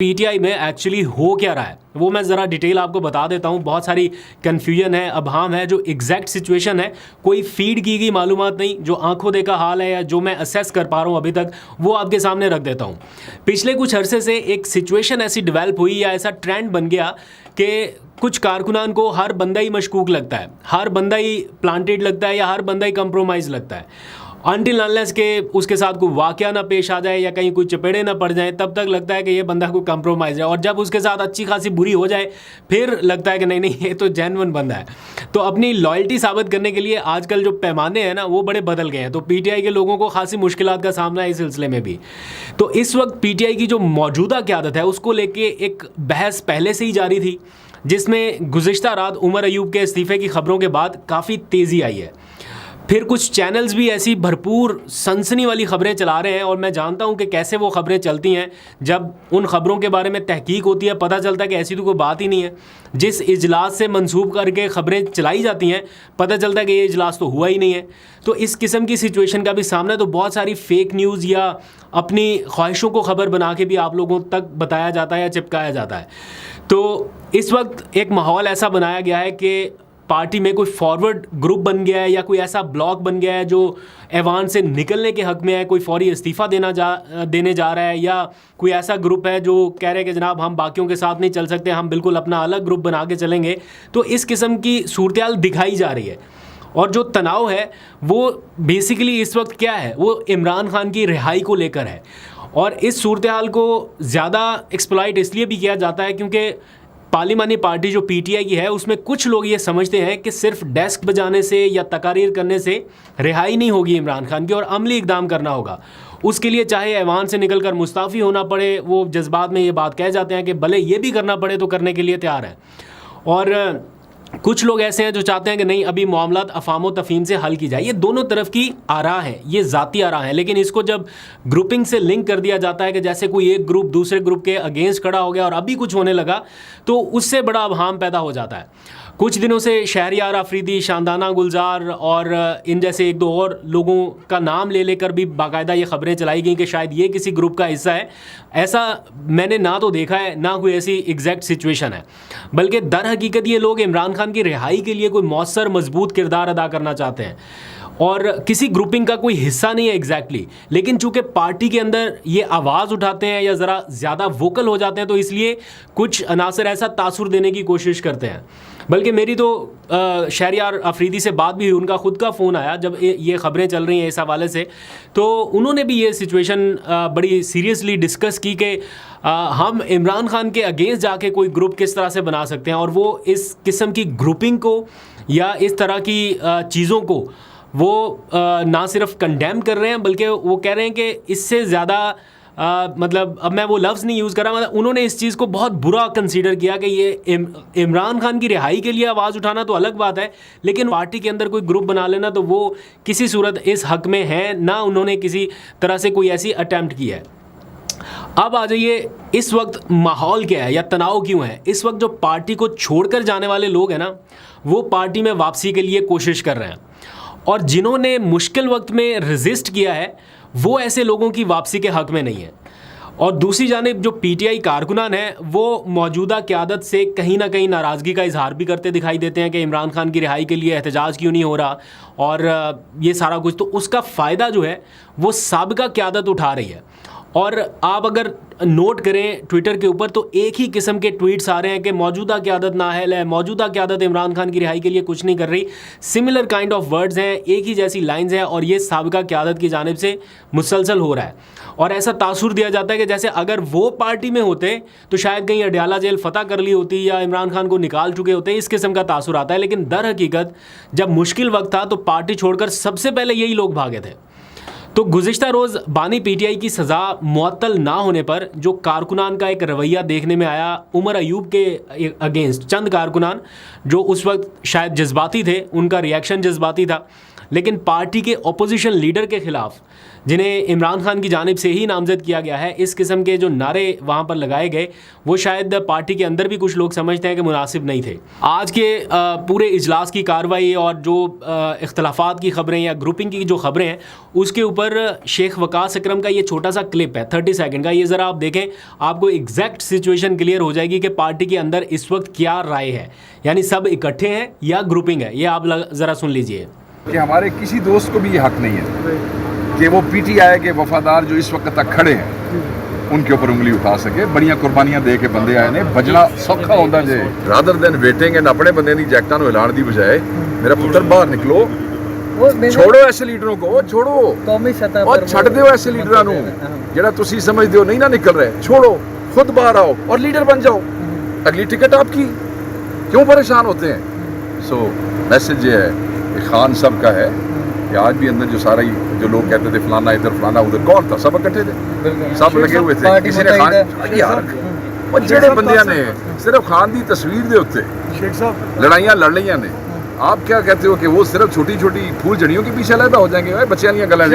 PTI में actually हो क्या रहा है वो मैं ज़रा डिटेल आपको बता देता हूँ। बहुत सारी कन्फ्यूजन है, अभाम है। जो एग्जैक्ट सिचुएशन है, कोई फीड की गई मालूमात नहीं, जो आंखों देखा हाल है या जो मैं असेस कर पा रहा हूँ अभी तक, वो आपके सामने रख देता हूँ। पिछले कुछ अरसे से एक सिचुएशन ऐसी डेवलप हुई या ऐसा ट्रेंड बन गया कि कुछ कारकुनान को हर बंदा ही मशकूक लगता है, हर बंदा ही प्लांटेड लगता है या हर बंदा ही कंप्रोमाइज़ लगता है। अनटिल अनलेस के उसके साथ कोई वाकया ना पेश आ जाए या कहीं कोई चपेड़े ना पड़ जाए, तब तक लगता है कि ये बंदा कोई कंप्रोमाइज़ है। और जब उसके साथ अच्छी खासी बुरी हो जाए फिर लगता है कि नहीं नहीं ये तो जेन्युइन बंदा है। तो अपनी लॉयल्टी साबित करने के लिए आजकल जो पैमाने हैं ना वो बड़े बदल गए हैं। तो पीटीआई के लोगों को खासी मुश्किलात का सामना है इस सिलसिले में भी। तो इस वक्त पीटीआई की जो मौजूदा क़यादत है उसको लेके एक बहस पहले से ही जारी थी, जिसमें गुज़िश्ता रात उमर अयूब के इस्तीफ़े की खबरों के बाद काफ़ी तेज़ी आई है। फिर कुछ चैनल्स भी ऐसी भरपूर सनसनी वाली खबरें चला रहे हैं और मैं जानता हूं कि कैसे वो खबरें चलती हैं। जब उन खबरों के बारे में तहकीक होती है पता चलता है कि ऐसी तो कोई बात ही नहीं है। जिस इजलास से मंसूब करके खबरें चलाई जाती हैं पता चलता है कि ये इजलास तो हुआ ही नहीं है। तो इस किस्म की सिचुएशन का भी सामना, तो बहुत सारी फेक न्यूज़ या अपनी ख्वाहिशों को खबर बना के भी आप लोगों तक बताया जाता है या चिपकाया जाता है। तो इस वक्त एक माहौल ऐसा बनाया गया है कि पार्टी में कोई फॉरवर्ड ग्रुप बन गया है या कोई ऐसा ब्लॉक बन गया है जो ऐवान से निकलने के हक़ में है, कोई फौरी इस्तीफ़ा देने जा रहा है, या कोई ऐसा ग्रुप है जो कह रहे हैं कि जनाब हम बाकियों के साथ नहीं चल सकते, हम बिल्कुल अपना अलग ग्रुप बना के चलेंगे। तो इस किस्म की सूरत दिखाई जा रही है। और जो तनाव है वो बेसिकली इस वक्त क्या है, वो इमरान खान की रिहाई को लेकर है। और इस सूरत हाल को ज़्यादा एक्सप्लॉइट इसलिए भी किया जाता है क्योंकि पार्लिमानी पार्टी जो पीटीआई की है उसमें कुछ लोग ये समझते हैं कि सिर्फ डेस्क बजाने से या तकारीर करने से रिहाई नहीं होगी इमरान खान की और अमली इक़दाम करना होगा। उसके लिए चाहे ऐवान से निकलकर मुस्ताफ़ी होना पड़े, वो जज्बात में ये बात कह जाते हैं कि भले ये भी करना पड़े तो करने के लिए तैयार है। और कुछ लोग ऐसे हैं जो चाहते हैं कि नहीं अभी मामलात अफ़ाम व तफ़हीम से हल की जाए। ये दोनों तरफ की आरा है, ये ज़ाती आरा है, लेकिन इसको जब ग्रुपिंग से लिंक कर दिया जाता है कि जैसे कोई एक ग्रुप दूसरे ग्रुप के अगेंस्ट खड़ा हो गया और अभी कुछ होने लगा, तो उससे बड़ा अभाम पैदा हो जाता है। कुछ दिनों से शहरियार अफरीदी, शानदाना गुलजार और इन जैसे एक दो और लोगों का नाम ले लेकर भी बाकायदा ये खबरें चलाई गई कि शायद ये किसी ग्रुप का हिस्सा है। ऐसा मैंने ना तो देखा है ना कोई ऐसी एग्जैक्ट सिचुएशन है, बल्कि दर हकीकत ये लोग इमरान खान की रिहाई के लिए कोई मौसर मजबूत किरदार अदा करना चाहते हैं और किसी ग्रुपिंग का कोई हिस्सा नहीं है एग्जैक्टली। लेकिन चूंकि पार्टी के अंदर ये आवाज़ उठाते हैं या ज़रा ज़्यादा वोकल हो जाते हैं तो इसलिए कुछ अनासर ऐसा तासुर देने की कोशिश करते हैं। बल्कि मेरी तो शहरियार अफरीदी से बात भी हुई, उनका ख़ुद का फ़ोन आया जब ये ख़बरें चल रही हैं इस हवाले से, तो उन्होंने भी ये सिचुएशन बड़ी सीरियसली डिस्कस की कि हम इमरान खान के अगेंस्ट जाके कोई ग्रुप किस तरह से बना सकते हैं। और वो इस किस्म की ग्रुपिंग को या इस तरह की चीज़ों को वो ना सिर्फ कंडेम कर रहे हैं बल्कि वो कह रहे हैं कि इससे ज़्यादा मतलब अब मैं वो लफ्ज़ नहीं यूज़ कर रहा, मतलब उन्होंने इस चीज़ को बहुत बुरा कंसीडर किया कि ये इमरान खान की रिहाई के लिए आवाज़ उठाना तो अलग बात है, लेकिन पार्टी के अंदर कोई ग्रुप बना लेना तो वो किसी सूरत इस हक़ में है ना, उन्होंने किसी तरह से कोई ऐसी अटैम्प्ट की है। अब आ जाइए, इस वक्त माहौल क्या है या तनाव क्यों है। इस वक्त जो पार्टी को छोड़कर जाने वाले लोग हैं ना, वो पार्टी में वापसी के लिए कोशिश कर रहे हैं और जिन्होंने मुश्किल वक्त में रेजिस्ट किया है वो ऐसे लोगों की वापसी के हक़ में नहीं है। और दूसरी जानिब जो पीटीआई कारकुनान हैं वो मौजूदा क़यादत से कहीं ना कहीं नाराज़गी का इजहार भी करते दिखाई देते हैं कि इमरान खान की रिहाई के लिए एहतजाज क्यों नहीं हो रहा और ये सारा कुछ। तो उसका फ़ायदा जो है वो साबिक़ा क़यादत उठा रही है। और आप अगर नोट करें ट्विटर के ऊपर तो एक ही किस्म के ट्वीट्स आ रहे हैं कि मौजूदा क़यादत नाअहल है, मौजूदा क़यादत इमरान खान की रिहाई के लिए कुछ नहीं कर रही। सिमिलर काइंड ऑफ वर्ड्स हैं, एक ही जैसी लाइंस हैं और ये साबिक़ा क़यादत की जानिब से मुसलसल हो रहा है। और ऐसा तासुर दिया जाता है कि जैसे अगर वो पार्टी में होते तो शायद कहीं अडयाला जेल फ़तह कर ली होती या इमरान खान को निकाल चुके होते, इस किस्म का तासुर आता है। लेकिन दर हकीकत जब मुश्किल वक्त था तो पार्टी छोड़कर सबसे पहले यही लोग भागे थे। तो गुज़िश्ता रोज़ बानी पीटीआई की सज़ा मुअत्तल ना होने पर जो कारकुनान का एक रवैया देखने में आया उमर अयूब के अगेंस्ट, चंद कारकुनान जो उस वक्त शायद जज्बाती थे, उनका रिएक्शन जज्बाती था, लेकिन पार्टी के अपोजिशन लीडर के ख़िलाफ़ जिन्हें इमरान खान की जानिब से ही नामजद किया गया है, इस किस्म के जो नारे वहाँ पर लगाए गए वो शायद पार्टी के अंदर भी कुछ लोग समझते हैं कि मुनासिब नहीं थे। आज के पूरे इजलास की कार्रवाई और जो इख्तलाफात की ख़बरें या ग्रुपिंग की जो ख़बरें हैं उसके ऊपर शेख वकास अकरम का ये छोटा सा क्लिप है 30 सेकंड का, ये ज़रा आप देखें, आपको एग्जैक्ट सिचुएशन क्लियर हो जाएगी कि पार्टी के अंदर इस वक्त क्या राय है, यानी सब इकट्ठे हैं या ग्रुपिंग है। ये आप ज़रा सुन लीजिए कि हमारे किसी दोस्त को भी ये हक नहीं है कि वो पीटीआई के वफादार जो इस वक्त तक खड़े हैं उनके ऊपर उंगली उठा सके। बड़िया कुर्बानियां दे के बंदे आए ने, बजना सौखा होता जे रादर देन वेटिंग एंड अपने बंदे दी जैकटां नूं हिलाण दी बजाय मेरा पुत्र बाहर निकलो, छोड़ो ऐसे लीडरों को, छोड़ो कौमी सतह और छड़ दो ऐसे लीडरां नूं जेड़ा तुसी समझदे हो नहीं ना निकल रहे, छोड़ो, खुद बाहर आओ और लीडर बन जाओ। अगली टिकट आपकी, क्यों परेशान होते हैं? सो मैसेज ये है कि खान सब का है कि आज भी अंदर जो सारा ही जो लोग कहते थे फलाना इधर फलाना उधर, कौन था? सब इकट्ठे थे, सब लगे हुए थे। किसी ने खान यार और जेड़े बंदियां ने सिर्फ खान की तस्वीर दे उत्ते लड़ाइयां लड़ लियां ने, आप क्या कहते हो कि वो सिर्फ छोटी छोटी फूल जड़ियों के पीछे अलहदा हो जाएंगे? बच्चियां गल्लां